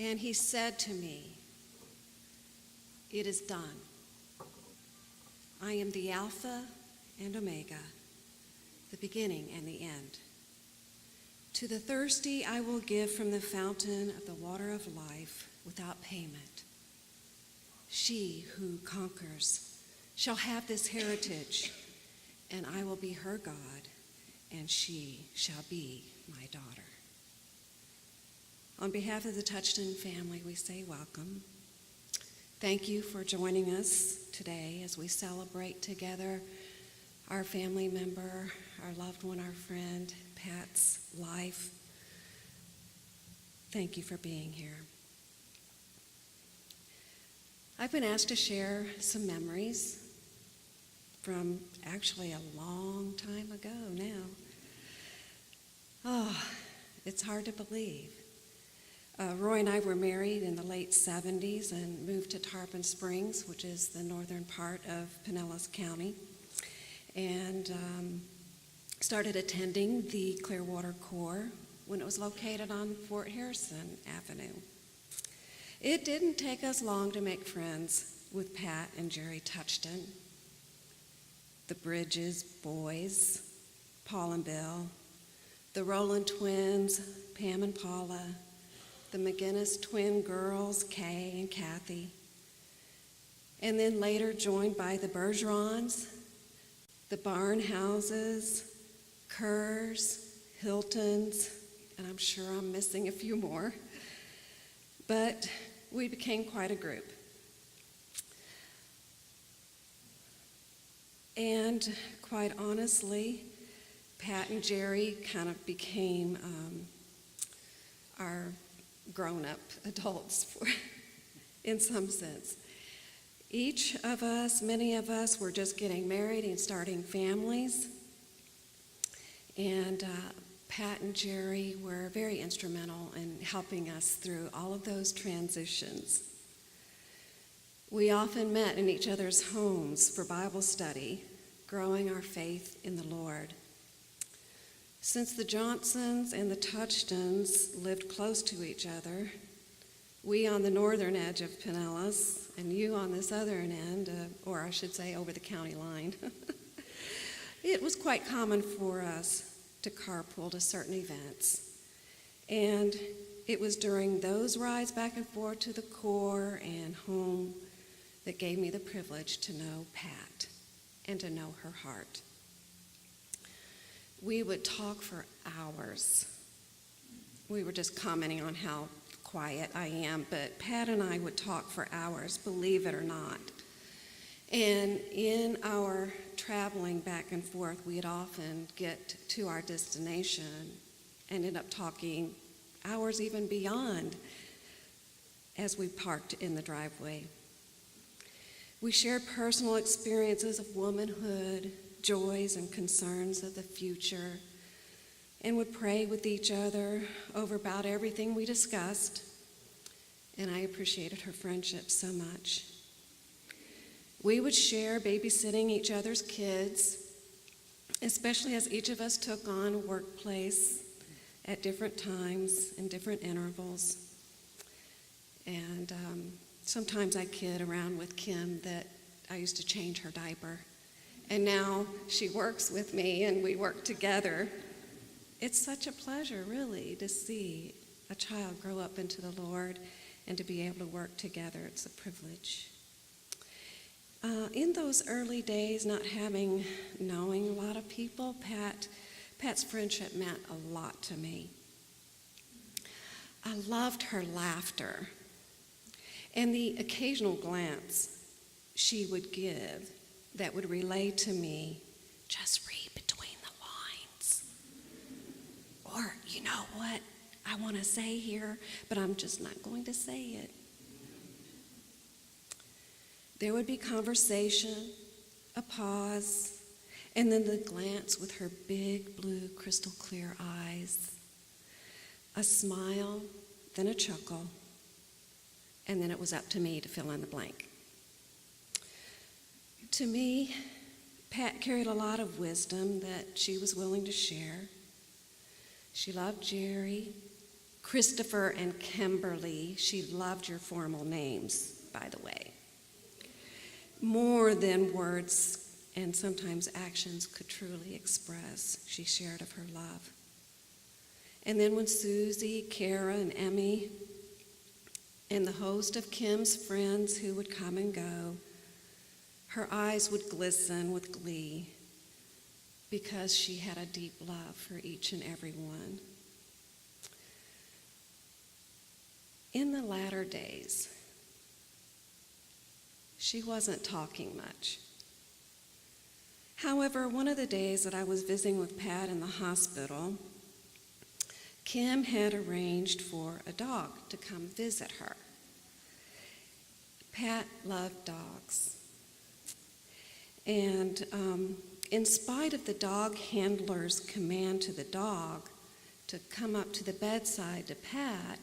And he said to me, "It is done. I am the Alpha and Omega, the beginning and the end. To the thirsty I will give from the fountain of the water of life without payment. She who conquers shall have this heritage, and I will be her God, and she shall be my daughter." On behalf of the Touchton family, we say welcome. Thank you for joining us today as we celebrate together our family member, our loved one, our friend, Pat's life. Thank you for being here. I've been asked to share some memories from actually a long time ago now. Oh, it's hard to believe. Roy and I were married in the late 70s and moved to Tarpon Springs, which is the northern part of Pinellas County, and started attending the Clearwater Corps when it was located on Fort Harrison Avenue. It didn't take us long to make friends with Pat and Jerry Touchton, the Bridges boys, Paul and Bill, the Rowland twins, Pam and Paula, the McGinnis twin girls, Kay and Kathy, and then later joined by the Bergerons, the Barnhouses, Kerrs, Hiltons, and I'm sure I'm missing a few more, but we became quite a group. And quite honestly, Pat and Jerry kind of became our grown-up adults in some sense. Each of us, many of us, were just getting married and starting families. And Pat and Jerry were very instrumental in helping us through all of those transitions. We often met in each other's homes for Bible study, growing our faith in the Lord. Since the Johnsons and the Touchtons lived close to each other, we on the northern edge of Pinellas and you on this other end, or I should say over the county line, it was quite common for us to carpool to certain events. And it was during those rides back and forth to the Corps and home that gave me the privilege to know Pat and to know her heart. We would talk for hours. We were just commenting on how quiet I am, but Pat and I would talk for hours, believe it or not. And in our traveling back and forth, we'd often get to our destination and end up talking hours even beyond as we parked in the driveway. We shared personal experiences of womanhood, joys and concerns of the future, and would pray with each other over about everything we discussed, and I appreciated her friendship so much. We would share babysitting each other's kids, especially as each of us took on a workplace at different times and different intervals. And sometimes I kid around with Kim that I used to change her diaper. And now she works with me and we work together. It's such a pleasure, really, to see a child grow up into the Lord and to be able to work together. It's a privilege. In those early days, not knowing a lot of people, Pat's friendship meant a lot to me. I loved her laughter and the occasional glance she would give that would relay to me, "Just read between the lines." Or, "You know what I want to say here, but I'm just not going to say it." There would be conversation, a pause, and then the glance with her big blue crystal clear eyes, a smile, then a chuckle, and then it was up to me to fill in the blank. To me, Pat carried a lot of wisdom that she was willing to share. She loved Jerry, Christopher and Kimberly, she loved your formal names, by the way. More than words and sometimes actions could truly express, she shared of her love. And then when Susie, Kara, and Emmy, and the host of Kim's friends who would come and go, her eyes would glisten with glee because she had a deep love for each and every one. In the latter days, she wasn't talking much. However, one of the days that I was visiting with Pat in the hospital, Kim had arranged for a dog to come visit her. Pat loved dogs. And in spite of the dog handler's command to the dog to come up to the bedside to Pat,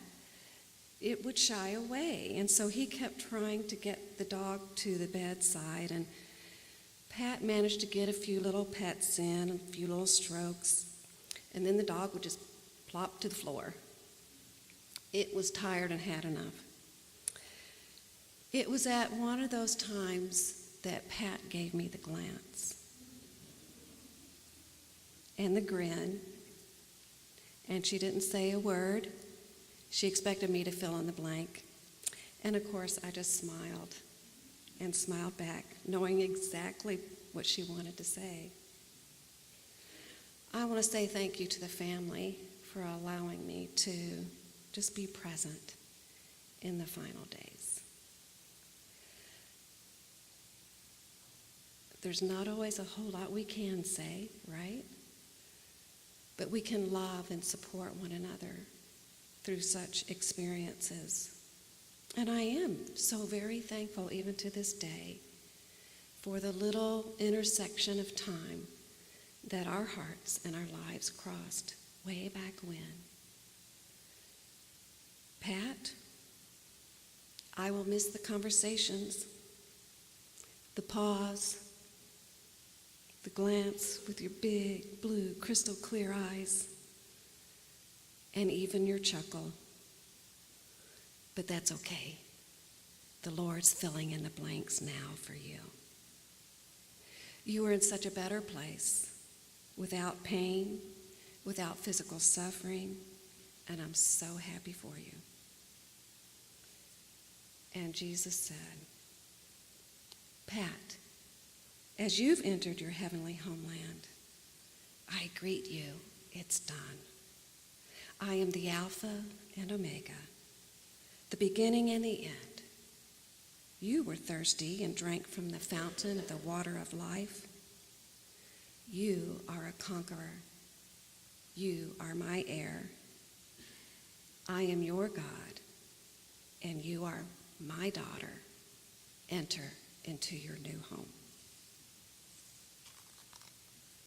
it would shy away. And so he kept trying to get the dog to the bedside. And Pat managed to get a few little pets in, a few little strokes. And then the dog would just plop to the floor. It was tired and had enough. It was at one of those times that Pat gave me the glance and the grin, and she didn't say a word. She expected me to fill in the blank. And of course, I just smiled and smiled back, knowing exactly what she wanted to say. I want to say thank you to the family for allowing me to just be present in the final days. There's not always a whole lot we can say, right? But we can love and support one another through such experiences. And I am so very thankful, even to this day, for the little intersection of time that our hearts and our lives crossed way back when. Pat, I will miss the conversations, the pause, the glance with your big, blue, crystal clear eyes, and even your chuckle. But that's okay. The Lord's filling in the blanks now for you. You are in such a better place, without pain, without physical suffering, and I'm so happy for you. And Jesus said, Pat, as you've entered your heavenly homeland, I greet you, it's done. I am the Alpha and Omega, the beginning and the end. You were thirsty and drank from the fountain of the water of life. You are a conqueror. You are my heir. I am your God, and you are my daughter. Enter into your new home.